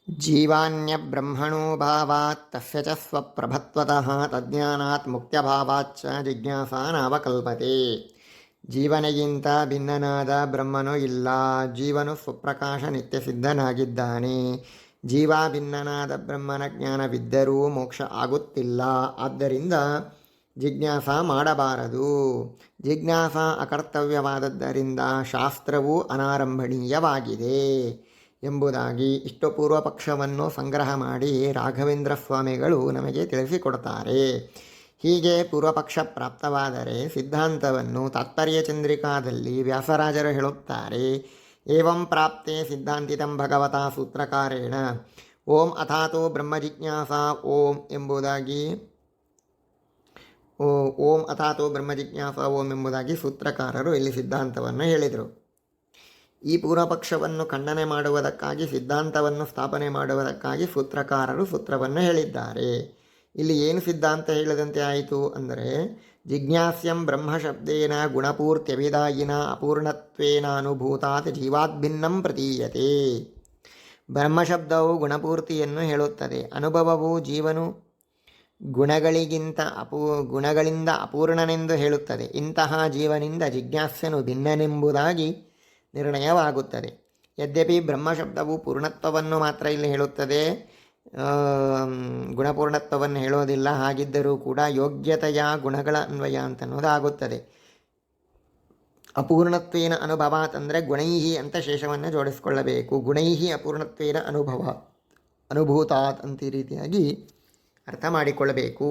ಜೀವಾನ್ಯಬ್ರಹ್ಮಣೋ ಭಾವಾತ್ ತಸ್ಯ ಚ ಸ್ವಪ್ರಭತ್ವತಃ ತಜ್ಞಾನಾತ್ ಮುಕ್ತ್ಯಭಾವಾಚ್ಚ ಜಿಜ್ಞಾಸಾ ನಾವಕಲ್ಪತೆ. ಜೀವನಿಗಿಂತ ಭಿನ್ನನಾದ ಬ್ರಹ್ಮನು ಇಲ್ಲ. ಜೀವನು ಸ್ವಪ್ರಕಾಶ ನಿತ್ಯಸಿದ್ಧನಾಗಿದ್ದಾನೆ. ಜೀವ ಭಿನ್ನನಾದ ಬ್ರಹ್ಮನ ಜ್ಞಾನವಿದ್ದರೂ ಮೋಕ್ಷ ಆಗುತ್ತಿಲ್ಲ. ಆದ್ದರಿಂದ ಜಿಜ್ಞಾಸ ಮಾಡಬಾರದು. ಜಿಜ್ಞಾಸ ಅಕರ್ತವ್ಯವಾದದ್ದರಿಂದ ಶಾಸ್ತ್ರವು ಅನಾರಂಭಣೀಯವಾಗಿದೆ ಎಂಬುದಾಗಿ ಇಷ್ಟು ಪೂರ್ವ ಪಕ್ಷವನ್ನು ಸಂಗ್ರಹ ಮಾಡಿ ರಾಘವೇಂದ್ರ ಸ್ವಾಮಿಗಳು ನಮಗೆ ತಿಳಿಸಿಕೊಡ್ತಾರೆ. ಹೀಗೆ ಪೂರ್ವಪಕ್ಷ ಪ್ರಾಪ್ತವಾದರೆ ಸಿದ್ಧಾಂತವನ್ನು ತಾತ್ಪರ್ಯ ಚಂದ್ರಿಕಾದಲ್ಲಿ ವ್ಯಾಸರಾಜರು ಹೇಳುತ್ತಾರೆ. ಏವಂ ಪ್ರಾಪ್ತೆ ಸಿದ್ಧಾಂತಿತಂ ಭಗವತಾ ಸೂತ್ರಕಾರೇಣ ಓಂ ಅಥಾತೋ ಬ್ರಹ್ಮ ಜಿಜ್ಞಾಸಾ ಓಂ ಎಂಬುದಾಗಿ ಓಂ ಅಥಾತೋ ಬ್ರಹ್ಮ ಜಿಜ್ಞಾಸಾ ಓಂ ಎಂಬುದಾಗಿ ಸೂತ್ರಕಾರರು ಇಲ್ಲಿ ಸಿದ್ಧಾಂತವನ್ನು ಹೇಳಿದರು. ಈ ಪೂರ್ವಪಕ್ಷವನ್ನು ಖಂಡನೆ ಮಾಡುವುದಕ್ಕಾಗಿ, ಸಿದ್ಧಾಂತವನ್ನು ಸ್ಥಾಪನೆ ಮಾಡುವುದಕ್ಕಾಗಿ ಸೂತ್ರಕಾರರು ಸೂತ್ರವನ್ನು ಹೇಳಿದ್ದಾರೆ. ಇಲ್ಲಿ ಏನು ಸಿದ್ಧಾಂತ ಹೇಳಿದಂತೆ ಆಯಿತು ಅಂದರೆ, ಜಿಜ್ಞಾಸ್ಯಂ ಬ್ರಹ್ಮಶಬ್ದೇನ ಗುಣಪೂರ್ತ್ಯಭಿದಾಯಿನ ಅಪೂರ್ಣತ್ವೇನ ಅನುಭೂತಾತ್ ಜೀವಾದ್ಭಿನ್ನಂ ಪ್ರತೀಯತೆ. ಬ್ರಹ್ಮಶಬ್ದವು ಗುಣಪೂರ್ತಿಯನ್ನು ಹೇಳುತ್ತದೆ. ಅನುಭವವು ಜೀವನು ಗುಣಗಳಿಂದ ಅಪೂರ್ಣನೆಂದು ಹೇಳುತ್ತದೆ. ಇಂತಹ ಜೀವನಿಂದ ಜಿಜ್ಞಾಸ್ಯನು ಭಿನ್ನನೆಂಬುದಾಗಿ ನಿರ್ಣಯವಾಗುತ್ತದೆ. ಯದ್ಯಪಿ ಬ್ರಹ್ಮಶಬ್ದವು ಪೂರ್ಣತ್ವವನ್ನು ಮಾತ್ರ ಇಲ್ಲಿ ಹೇಳುತ್ತದೆ, ಗುಣಪೂರ್ಣತ್ವವನ್ನು ಹೇಳೋದಿಲ್ಲ. ಹಾಗಿದ್ದರೂ ಕೂಡ ಯೋಗ್ಯತೆಯ ಗುಣಗಳ ಅನ್ವಯ ಅಂತನ್ನೋದಾಗುತ್ತದೆ. ಅಪೂರ್ಣತ್ವೇನ ಅನುಭವಾತ್ ಅಂದರೆ ಗುಣೈಹಿ ಅಂತ ಶೇಷವನ್ನು ಜೋಡಿಸ್ಕೊಳ್ಳಬೇಕು. ಗುಣೈಹಿ ಅಪೂರ್ಣತ್ವೇನ ಅನುಭೂತಾತ್ ಅಂತ ಈ ರೀತಿಯಾಗಿ ಅರ್ಥ ಮಾಡಿಕೊಳ್ಳಬೇಕು.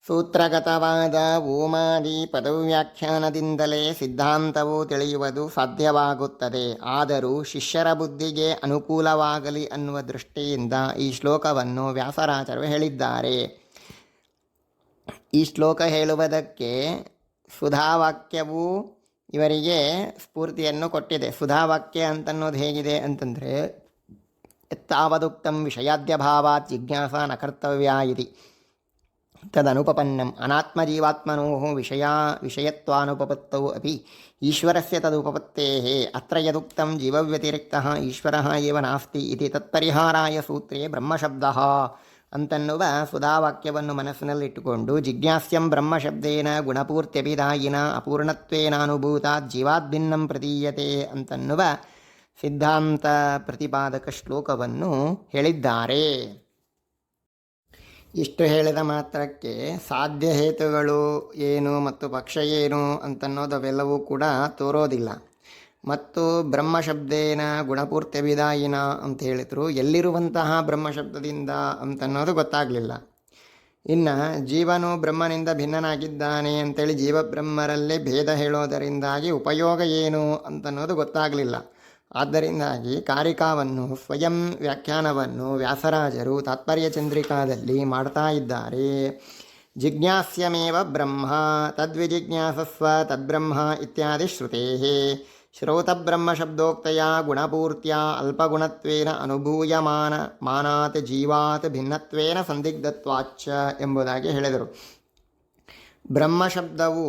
ಸೂತ್ರಗತವಾದ ಓಮಾದಿ ಪದವ್ಯಾಖ್ಯಾನದಿಂದಲೇ ಸಿದ್ಧಾಂತವು ತಿಳಿಯುವುದು ಸಾಧ್ಯವಾಗುತ್ತದೆ. ಆದರೂ ಶಿಷ್ಯರ ಬುದ್ಧಿಗೆ ಅನುಕೂಲವಾಗಲಿ ಅನ್ನುವ ದೃಷ್ಟಿಯಿಂದ ಈ ಶ್ಲೋಕವನ್ನು ವ್ಯಾಸರಾಜರು ಹೇಳಿದ್ದಾರೆ. ಈ ಶ್ಲೋಕ ಹೇಳುವುದಕ್ಕೆ ಸುಧಾವಾಕ್ಯವು ಇವರಿಗೆ ಸ್ಫೂರ್ತಿಯನ್ನು ಕೊಟ್ಟಿದೆ. ಸುಧಾವಾಕ್ಯ ಅಂತನ್ನೋದು ಹೇಗಿದೆ ಅಂತಂದರೆ, ತಾವದುಕ್ತಂ ವಿಷಯಾದ್ಯಭಾವಾತ್ ಜಿಜ್ಞಾಸಾ ನ ಕರ್ತವ್ಯ ಇತಿ ತದನುಪಪನ್ನಂ ಅನಾತ್ಮಜೀವಾತ್ಮನೋ ವಿಷಯತ್ವಾನುಪಪತ್ತೌ ಅಪಿ ಈಶ್ವರಸ್ಯ ತದುಪಪತ್ತೇಃ ಅತ್ರ ಯದುಕ್ತಂ ಜೀವವ್ಯತಿರಿಕ್ತಃ ಈಶ್ವರಃ ಏವ ನಾಸ್ತಿ ಇತಿ ತತ್ಪರಿಹಾರಾಯ ಸೂತ್ರೇ ಬ್ರಹ್ಮಶಬ್ದಃ ಅಂತನ್ನುವ ಸುಧಾವಾಕ್ಯವನ್ನು ಮನಸ್ಸಿನಲ್ಲಿಟ್ಟುಕೊಂಡು ಜಿಜ್ಞಾಸ್ಯಂ ಬ್ರಹ್ಮಶಬ್ದೇನ ಗುಣಪೂರ್ತ್ಯಭಿದಾಯಿನ ಅಪೂರ್ಣತ್ವೇನಾನುಭೂತಾತ್ ಜೀವಾದ್ಭಿನ್ನಂ ಪ್ರತೀಯತೆ ಅಂತನ್ನುವ ಸಿದ್ಧಾಂತ ಪ್ರತಿಪಾದಕ ಶ್ಲೋಕವನ್ನು ಹೇಳಿದ್ದಾರೆ. ಇಷ್ಟು ಹೇಳಿದ ಮಾತ್ರಕ್ಕೆ ಸಾಧ್ಯ ಹೇತುಗಳು ಏನು ಮತ್ತು ಪಕ್ಷ ಏನು ಅಂತನ್ನೋದು ಅವೆಲ್ಲವೂ ಕೂಡ ತೋರೋದಿಲ್ಲ. ಮತ್ತು ಬ್ರಹ್ಮಶಬ್ದೇನ ಗುಣಪೂರ್ತ್ಯಭಿದಾಯಿನ ಅಂತ ಹೇಳಿದರು. ಎಲ್ಲಿರುವಂತಹ ಬ್ರಹ್ಮಶಬ್ದದಿಂದ ಅಂತನ್ನೋದು ಗೊತ್ತಾಗಲಿಲ್ಲ. ಇನ್ನು ಜೀವನು ಬ್ರಹ್ಮನಿಂದ ಭಿನ್ನನಾಗಿದ್ದಾನೆ ಅಂತೇಳಿ ಜೀವಬ್ರಹ್ಮರಲ್ಲೇ ಭೇದ ಹೇಳೋದರಿಂದಾಗಿ ಉಪಯೋಗ ಏನು ಅಂತನ್ನೋದು ಗೊತ್ತಾಗಲಿಲ್ಲ. ಆದ್ದರಿಂದಾಗಿ ಕಾರಿಕಾವನ್ನು ಸ್ವಯಂ ವ್ಯಾಖ್ಯಾನವನ್ನು ವ್ಯಾಸರಾಜರು ತಾತ್ಪರ್ಯ ಚಂದ್ರಿಕಾದಲ್ಲಿ ಮಾಡ್ತಾ ಇದ್ದಾರೆ. ಜಿಜ್ಞಾಸ್ಯಮೇವ ಬ್ರಹ್ಮ ತದ್ವಿಜಿಜ್ಞಾಸಸ್ವ ತದ್ಬ್ರಹ್ಮ ಇತ್ಯಾದಿ ಶ್ರುತೇಃ ಶ್ರೌತಬ್ರಹ್ಮಶಬ್ದೋಕ್ತಯ ಗುಣಪೂರ್ತ್ಯ ಅಲ್ಪಗುಣತ್ವೇನ ಮಾನಾತ್ ಜೀವಾತ್ ಭಿನ್ನತ್ವೇನ ಸಂದಿಗ್ಧತ್ವಾಚ್ಚ ಎಂಬುದಾಗಿ ಹೇಳಿದರು. ಬ್ರಹ್ಮಶಬ್ದವು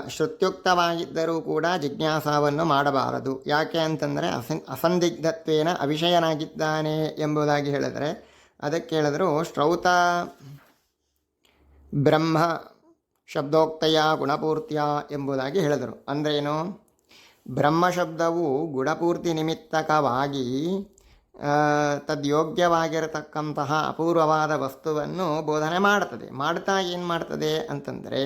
ಶ್ರುತ್ಯುಕ್ತವಾಗಿದ್ದರೂ ಕೂಡ ಜಿಜ್ಞಾಸವನ್ನು ಮಾಡಬಾರದು. ಯಾಕೆ ಅಂತಂದರೆ ಅಸಂದಿಗ್ಧತ್ವೇನ ಅವಿಷಯನಾಗಿದ್ದಾನೆ ಎಂಬುದಾಗಿ ಹೇಳಿದರೆ, ಅದಕ್ಕೆ ಹೇಳಿದ್ರು ಶ್ರೌತ ಬ್ರಹ್ಮ ಶಬ್ದೋಕ್ತಯ ಗುಣಪೂರ್ತಿಯ ಎಂಬುದಾಗಿ ಹೇಳಿದರು. ಅಂದ್ರೇನು? ಬ್ರಹ್ಮಶಬ್ದವು ಗುಣಪೂರ್ತಿ ನಿಮಿತ್ತಕವಾಗಿ ತದ್ಯೋಗ್ಯವಾಗಿರತಕ್ಕಂತಹ ಅಪೂರ್ವವಾದ ವಸ್ತುವನ್ನು ಬೋಧನೆ ಮಾಡ್ತದೆ. ಮಾಡ್ತಾ ಏನು ಮಾಡ್ತದೆ ಅಂತಂದರೆ,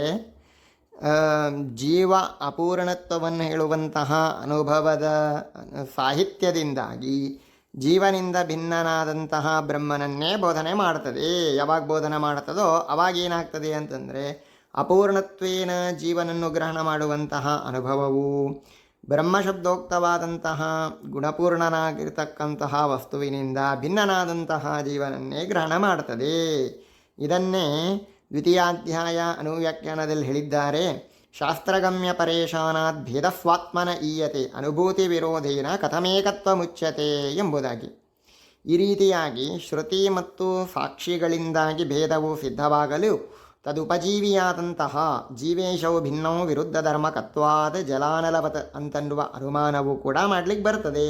ಜೀವ ಅಪೂರ್ಣತ್ವವನ್ನು ಹೇಳುವಂತಹ ಅನುಭವದ ಸಾಹಿತ್ಯದಿಂದಾಗಿ ಜೀವನಿಂದ ಭಿನ್ನನಾದಂತಹ ಬ್ರಹ್ಮನನ್ನೇ ಬೋಧನೆ ಮಾಡ್ತದೆ. ಯಾವಾಗ ಬೋಧನೆ ಮಾಡ್ತದೋ ಅವಾಗೇನಾಗ್ತದೆ ಅಂತಂದರೆ, ಅಪೂರ್ಣತ್ವೇನ ಜೀವನನ್ನು ಗ್ರಹಣ ಮಾಡುವಂತಹ ಅನುಭವವು ಬ್ರಹ್ಮಶಬ್ದೋಕ್ತವಾದಂತಹ ಗುಣಪೂರ್ಣನಾಗಿರ್ತಕ್ಕಂತಹ ವಸ್ತುವಿನಿಂದ ಭಿನ್ನನಾದಂತಹ ಜೀವನನ್ನೇ ಗ್ರಹಣ ಮಾಡ್ತದೆ. ಇದನ್ನೇ ದ್ವಿತೀಯಾಧ್ಯಾಯ ಅನುವ್ಯಾಖ್ಯಾನದಲ್ಲಿ ಹೇಳಿದ್ದಾರೆ. ಶಾಸ್ತ್ರಗಮ್ಯ ಪರೇಶಾನಾತ್ ಭೇದಸ್ವಾತ್ಮನ ಈಯತೆ ಅನುಭೂತಿ ವಿರೋಧೇನ ಕಥಮೇಕತ್ವ ಮುಚ್ಯತೆ ಎಂಬುದಾಗಿ. ಈ ರೀತಿಯಾಗಿ ಶ್ರುತಿ ಮತ್ತು ಸಾಕ್ಷಿಗಳಿಂದಾಗಿ ಭೇದವು ಸಿದ್ಧವಾಗಲು ತದುಪಜೀವಿಯಾದಂತಹ ಜೀವೇಶವು ಭಿನ್ನವು ವಿರುದ್ಧ ಧರ್ಮಕತ್ವಾದ ಜಲಾನಲವತ ಅಂತನ್ನುವ ಅನುಮಾನವು ಕೂಡ ಮಾಡಲಿಕ್ಕೆ ಬರ್ತದೆ.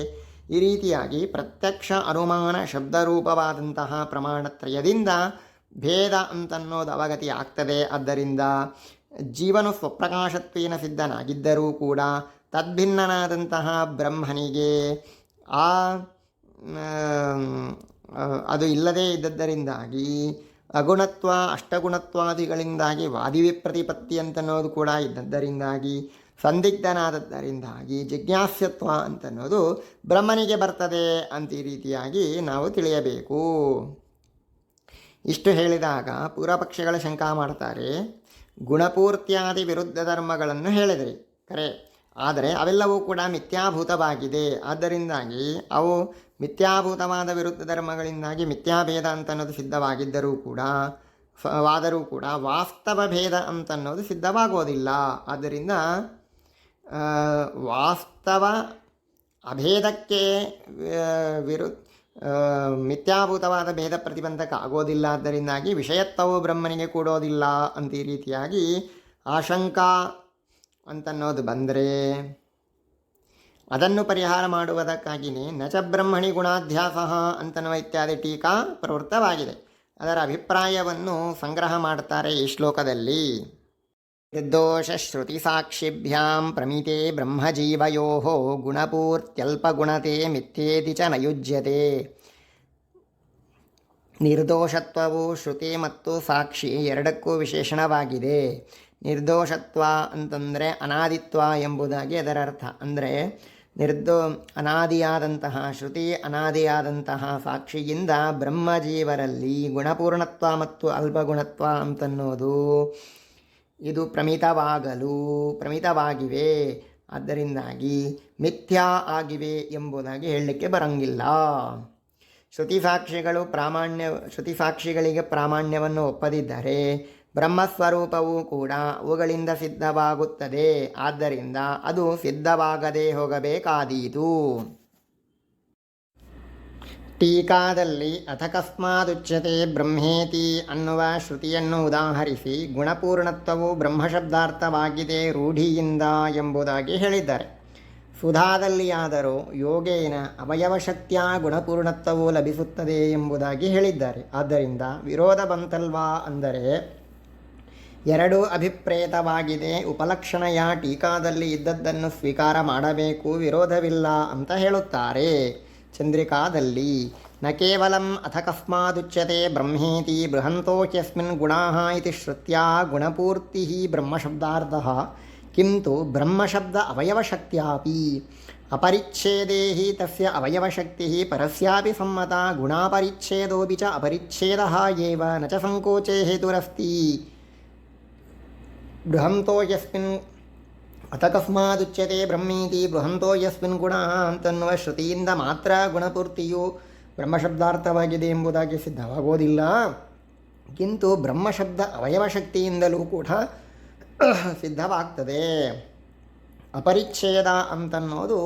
ಈ ರೀತಿಯಾಗಿ ಪ್ರತ್ಯಕ್ಷ ಅನುಮಾನ ಶಬ್ದರೂಪವಾದಂತಹ ಪ್ರಮಾಣತ್ರಯದಿಂದ ಭೇದ ಅಂತನ್ನೋದು ಅವಗತಿ ಆಗ್ತದೆ. ಆದ್ದರಿಂದ ಜೀವನು ಸ್ವಪ್ರಕಾಶತ್ವೇನ ಸಿದ್ಧನಾಗಿದ್ದರೂ ಕೂಡ ತದ್ಭಿನ್ನನಾದಂತಹ ಬ್ರಹ್ಮನಿಗೆ ಅದು ಇಲ್ಲದೇ ಇದ್ದದ್ದರಿಂದಾಗಿ ಅಗುಣತ್ವ ಅಷ್ಟಗುಣತ್ವಾದಿಗಳಿಂದಾಗಿ ವಾದಿವಿಪ್ರತಿಪತ್ತಿ ಅಂತನ್ನೋದು ಕೂಡ ಇದ್ದದ್ದರಿಂದಾಗಿ ಸಂದಿಗ್ಧನಾದದ್ದರಿಂದಾಗಿ ಜಿಜ್ಞಾಸ್ಯತ್ವ ಅಂತನ್ನೋದು ಬ್ರಹ್ಮನಿಗೆ ಬರ್ತದೆ ಅಂತ ಈ ರೀತಿಯಾಗಿ ನಾವು ತಿಳಿಯಬೇಕು. ಇಷ್ಟು ಹೇಳಿದಾಗ ಪೂರ್ವಪಕ್ಷಿಗಳ ಶಂಕಾ ಮಾಡ್ತಾರೆ, ಗುಣಪೂರ್ತ್ಯಾದಿ ವಿರುದ್ಧ ಧರ್ಮಗಳನ್ನು ಹೇಳಿದ್ರಿ ಕರೆ, ಆದರೆ ಅವೆಲ್ಲವೂ ಕೂಡ ಮಿಥ್ಯಾಭೂತವಾಗಿದೆ. ಆದ್ದರಿಂದಾಗಿ ಅವು ಮಿಥ್ಯಾಭೂತವಾದ ವಿರುದ್ಧ ಧರ್ಮಗಳಿಂದಾಗಿ ಮಿಥ್ಯಾಭೇದ ಅಂತನ್ನೋದು ಸಿದ್ಧವಾಗಿದ್ದರೂ ಕೂಡ ವಾಸ್ತವ ಭೇದ ಅಂತನ್ನೋದು ಸಿದ್ಧವಾಗೋದಿಲ್ಲ. ಆದ್ದರಿಂದ ವಾಸ್ತವ ಅಭೇದಕ್ಕೆ ಮಿಥ್ಯಾಭೂತವಾದ ಭೇದ ಪ್ರತಿಬಂಧಕ ಆಗೋದಿಲ್ಲ. ಆದ್ದರಿಂದಾಗಿ ವಿಷಯತ್ವವು ಬ್ರಹ್ಮನಿಗೆ ಕೂಡೋದಿಲ್ಲ ಅಂತ ಈ ರೀತಿಯಾಗಿ ಆಶಂಕಾ ಅಂತನ್ನೋದು ಬಂದರೆ ಅದನ್ನು ಪರಿಹಾರ ಮಾಡುವುದಕ್ಕಾಗಿಯೇ ನಚ ಬ್ರಹ್ಮಣಿ ಗುಣಾಧ್ಯಾಸ ಅಂತನ್ನುವ ಇತ್ಯಾದಿ ಟೀಕಾ ಪ್ರವೃತ್ತವಾಗಿದೆ. ಅದರ ಅಭಿಪ್ರಾಯವನ್ನು ಸಂಗ್ರಹ ಮಾಡ್ತಾರೆ ಈ ಶ್ಲೋಕದಲ್ಲಿ. ನಿರ್ದೋಷ ಶ್ರುತಿ ಸಾಕ್ಷಿಭ್ಯಾಂ ಪ್ರಮಿತೆ ಬ್ರಹ್ಮಜೀವಯೋ ಗುಣಪೂರ್ತ್ಯಲ್ಪಗುಣತೆ ಮಿಥ್ಯೇತಿ ಚ ನಯುಜ್ಯತೆ. ನಿರ್ದೋಷತ್ವವು ಶ್ರುತಿ ಮತ್ತು ಸಾಕ್ಷಿ ಎರಡಕ್ಕೂ ವಿಶೇಷಣವಾಗಿದೆ. ನಿರ್ದೋಷತ್ವ ಅಂತಂದರೆ ಅನಾದಿತ್ವ ಎಂಬುದಾಗಿ ಅದರ ಅರ್ಥ. ಅಂದರೆ ಅನಾದಿಯಾದಂತಹ ಶ್ರುತಿ ಅನಾದಿಯಾದಂತಹ ಸಾಕ್ಷಿಯಿಂದ ಬ್ರಹ್ಮಜೀವರಲ್ಲಿ ಗುಣಪೂರ್ಣತ್ವ ಮತ್ತು ಅಲ್ಪಗುಣತ್ವ ಅಂತನ್ನೋದು ಇದು ಪ್ರಮಿತವಾಗಿವೆ. ಆದ್ದರಿಂದಾಗಿ ಮಿಥ್ಯಾ ಆಗಿವೆ ಎಂಬುದಾಗಿ ಹೇಳಲಿಕ್ಕೆ ಬರಂಗಿಲ್ಲ. ಶ್ರುತಿ ಸಾಕ್ಷಿಗಳಿಗೆ ಪ್ರಾಮಾಣ್ಯವನ್ನು ಒಪ್ಪದಿದ್ದರೆ ಬ್ರಹ್ಮಸ್ವರೂಪವೂ ಕೂಡ ಅವುಗಳಿಂದ ಸಿದ್ಧವಾಗುತ್ತದೆ. ಆದ್ದರಿಂದ ಅದು ಸಿದ್ಧವಾಗದೇ ಹೋಗಬೇಕಾದೀತು. ಟೀಕಾದಲ್ಲಿ ಅಥಕಸ್ಮಾದುಚ್ಯತೆ ಬ್ರಹ್ಮೇತಿ ಅನ್ನುವ ಶ್ರುತಿಯನ್ನು ಉದಾಹರಿಸಿ ಗುಣಪೂರ್ಣತ್ವವು ಬ್ರಹ್ಮಶಬ್ದಾರ್ಥವಾಗಿದೆ ರೂಢಿಯಿಂದ ಎಂಬುದಾಗಿ ಹೇಳಿದ್ದಾರೆ. ಸುಧಾದಲ್ಲಿಯಾದರೂ ಯೋಗೇನ ಅವಯವಶಕ್ತಿಯ ಗುಣಪೂರ್ಣತ್ವವು ಲಭಿಸುತ್ತದೆ ಎಂಬುದಾಗಿ ಹೇಳಿದ್ದಾರೆ. ಆದ್ದರಿಂದ ವಿರೋಧ ಬಂತಲ್ವಾ ಅಂದರೆ ಎರಡೂ ಅಭಿಪ್ರೇತವಾಗಿದೆ. ಉಪಲಕ್ಷಣೆಯ ಟೀಕಾದಲ್ಲಿ ಇದ್ದದ್ದನ್ನು ಸ್ವೀಕಾರ ಮಾಡಬೇಕು, ವಿರೋಧವಿಲ್ಲ ಅಂತ ಹೇಳುತ್ತಾರೆ. ಚಂದ್ರಿಕಾದಲ್ಲಿ ನ ಕೇವಲಂ ಅಥಕಸ್ಮಾದುಚ್ಯತೆ ಬ್ರಹ್ಮೇತಿ ಬೃಹಂತೋಕ್ಯಸ್ಮಿನ್ ಗುಣಾಃ ಇತಿ ಶ್ರುತ್ಯಾ ಗುಣಪೂರ್ತಿ ಬ್ರಹ್ಮಶಬ್ದಾರ್ಥಃ ಕಿಂತು ಬ್ರಹ್ಮಶಬ್ದ ಅವಯವಶಕ್ತ್ಯಾಪಿ ಅಪರಿಚ್ಛೇದೇ ಹಿ ತಸ್ಯ ಅವಯವಶಕ್ತಿಃ ಪರಸ್ಯಾಪಿ ಸಮ್ಮತ ಗುಣಾಪರಿಚ್ಛೇದೋಪಿ ಚ ಅಪರಿಚ್ಛೇದಃ ಏವ ನ ಚ ಸಂಕೋಚೇ ಹೇತುರಸ್ತಿ. ಬೃಹಂತೋ ಯಸ್ಮಿನ್ ಅಥಕಸ್ಮಾದುಚ್ಯತೆ ಬ್ರಹ್ಮೀತಿ ಬೃಹಂತೋ ಯಸ್ಮಿನ್ ಗುಣ ಅಂತನ್ನುವ ಶ್ರುತಿಯಿಂದ ಮಾತ್ರ ಗುಣಪೂರ್ತಿಯು ಬ್ರಹ್ಮಶಬ್ದಾರ್ಥವಾಗಿದೆ ಎಂಬುದಾಗಿ ಸಿದ್ಧವಾಗೋದಿಲ್ಲ. ಕಿಂತು ಬ್ರಹ್ಮಶಬ್ದ ಅವಯವಶಕ್ತಿಯಿಂದಲೂ ಕೂಡ ಸಿದ್ಧವಾಗ್ತದೆ. ಅಪರಿಚ್ಛೇದ ಅಂತನ್ನೋದು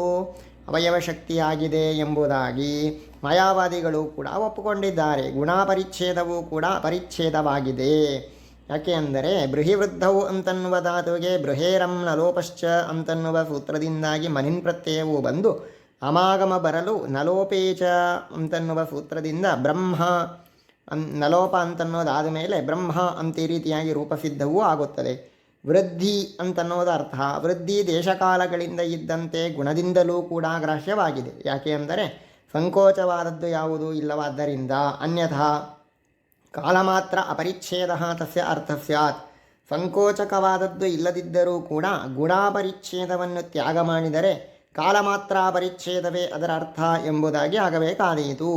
ಅವಯವಶಕ್ತಿಯಾಗಿದೆ ಎಂಬುದಾಗಿ ಮಾಯಾವಾದಿಗಳು ಕೂಡ ಒಪ್ಪಿಕೊಂಡಿದ್ದಾರೆ. ಗುಣಾಪರಿಚ್ಛೇದವೂ ಕೂಡ ಅಪರಿಚ್ಛೇದವಾಗಿದೆ. ಯಾಕೆ ಅಂದರೆ ಬೃಹಿವೃದ್ಧವು ಅಂತನ್ನುವ ಧಾತುವಿಗೆ ಬೃಹೇರಂ ನಲೋಪಶ್ಚ ಅಂತನ್ನುವ ಸೂತ್ರದಿಂದಾಗಿ ಮನಿನ್ ಪ್ರತ್ಯಯವು ಬಂದು ಅಮಾಗಮ ಬರಲು ನಲೋಪೇಚ ಅಂತನ್ನುವ ಸೂತ್ರದಿಂದ ಬ್ರಹ್ಮ ನಲೋಪ ಅಂತನ್ನೋದಾದ ಮೇಲೆ ಬ್ರಹ್ಮ ಅಂತ ಈ ರೀತಿಯಾಗಿ ರೂಪಸಿದ್ಧವೂ ಆಗುತ್ತದೆ. ವೃದ್ಧಿ ಅಂತನ್ನೋದು ಅರ್ಥ. ವೃದ್ಧಿ ದೇಶಕಾಲಗಳಿಂದ ಇದ್ದಂತೆ ಗುಣದಿಂದಲೂ ಕೂಡ ಗ್ರಾಹ್ಯವಾಗಿದೆ. ಯಾಕೆ ಅಂದರೆ ಸಂಕೋಚವಾದದ್ದು ಯಾವುದೂ ಇಲ್ಲವಾದ್ದರಿಂದ. ಅನ್ಯಥಾ ಕಾಲ ಮಾತ್ರ ಅಪರಿಚ್ಛೇದ ತಸ್ಯ ಅರ್ಥ ಸ್ಯಾತ್. ಸಂಕೋಚಕವಾದದ್ದು ಇಲ್ಲದಿದ್ದರೂ ಕೂಡ ಗುಣಾಪರಿಚ್ಛೇದವನ್ನು ತ್ಯಾಗ ಮಾಡಿದರೆ ಕಾಲ ಮಾತ್ರ ಅಪರಿಚ್ಛೇದವೇ ಅದರ ಅರ್ಥ ಎಂಬುದಾಗಿ ಆಗಬೇಕಾದೀತು.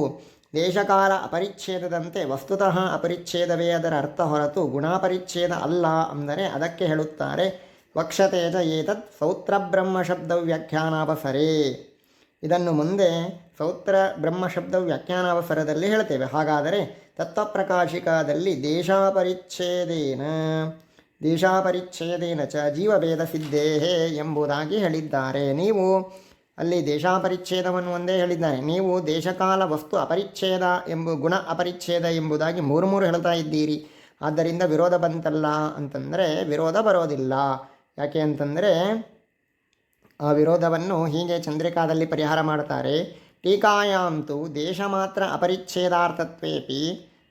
ದೇಶಕಾಲ ಅಪರಿಚ್ಛೇದದಂತೆ ವಸ್ತುತಃ ಅಪರಿಚ್ಛೇದವೇ ಅದರ ಅರ್ಥ ಹೊರತು ಗುಣಾಪರಿಚ್ಛೇದ ಅಲ್ಲ ಅಂದರೆ ಅದಕ್ಕೆ ಹೇಳುತ್ತಾರೆ ವಕ್ಷತೇಜ ಏತತ್ ಸೌತ್ರ ಬ್ರಹ್ಮಶಬ್ದ ವ್ಯಾಖ್ಯಾನಾವಸರೇ. ಇದನ್ನು ಮುಂದೆ ಸೌತ್ರ ಬ್ರಹ್ಮಶಬ್ದ ವ್ಯಾಖ್ಯಾನಾವಸರದಲ್ಲಿ ಹೇಳ್ತೇವೆ. ಹಾಗಾದರೆ ತತ್ವಪ್ರಕಾಶಿಕಾದಲ್ಲಿ ದೇಶಾಪರಿಚ್ಛೇದೇನ ಚ ಜೀವಭೇದ ಸಿದ್ಧೇಹೇ ಎಂಬುದಾಗಿ ಹೇಳಿದ್ದಾರೆ. ನೀವು ಅಲ್ಲಿ ದೇಶಾಪರಿಚ್ಛೇದವನ್ನು ಒಂದೇ ಹೇಳಿದ್ದಾರೆ. ನೀವು ದೇಶಕಾಲ ವಸ್ತು ಅಪರಿಚ್ಛೇದ ಗುಣ ಅಪರಿಚ್ಛೇದ ಎಂಬುದಾಗಿ ಮೂರು ಹೇಳ್ತಾ ಇದ್ದೀರಿ. ಆದ್ದರಿಂದ ವಿರೋಧ ಬಂತಲ್ಲ ಅಂತಂದರೆ ವಿರೋಧ ಬರೋದಿಲ್ಲ. ಯಾಕೆ ಅಂತಂದರೆ ಆ ವಿರೋಧವನ್ನು ಹೀಗೆ ಚಂದ್ರಿಕಾದಲ್ಲಿ ಪರಿಹಾರ ಮಾಡ್ತಾರೆ. ಟೀಕಾಯಾಂತು ದೇಶ ಮಾತ್ರ ಅಪರಿಚ್ಛೇದಾರ್ಥತ್ವೇಪಿ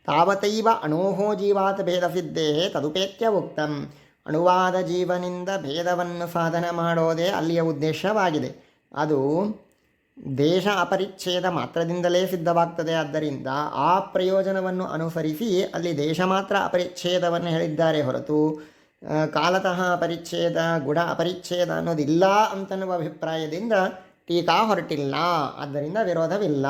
ತಾವತೈವ ಅಣೋಃ ಜೀವಾತ್ ಭೇದಸಿದ್ಧೇ ತದುಪೇತ್ಯ ಉಕ್ತಂ. ಅಣುವಾದ ಜೀವನಿಂದ ಭೇದವನ್ನು ಸಾಧನೆ ಮಾಡೋದೇ ಅಲ್ಲಿಯ ಉದ್ದೇಶವಾಗಿದೆ. ಅದು ದೇಶ ಅಪರಿಚ್ಛೇದ ಮಾತ್ರದಿಂದಲೇ ಸಿದ್ಧವಾಗ್ತದೆ. ಆದ್ದರಿಂದ ಆ ಪ್ರಯೋಜನವನ್ನು ಅನುಸರಿಸಿ ಅಲ್ಲಿ ದೇಶ ಮಾತ್ರ ಅಪರಿಚ್ಛೇದವನ್ನು ಹೇಳಿದ್ದಾರೆ ಹೊರತು ಕಾಲತಃ ಅಪರಿಚ್ಛೇದ ಗುಣ ಅಪರಿಚ್ಛೇದ ಅನ್ನೋದಿಲ್ಲ ಅಂತನ್ನುವ ಅಭಿಪ್ರಾಯದಿಂದ ಟೀಕಾ ಹೊರಟಿಲ್ಲ. ಆದ್ದರಿಂದ ವಿರೋಧವಿಲ್ಲ.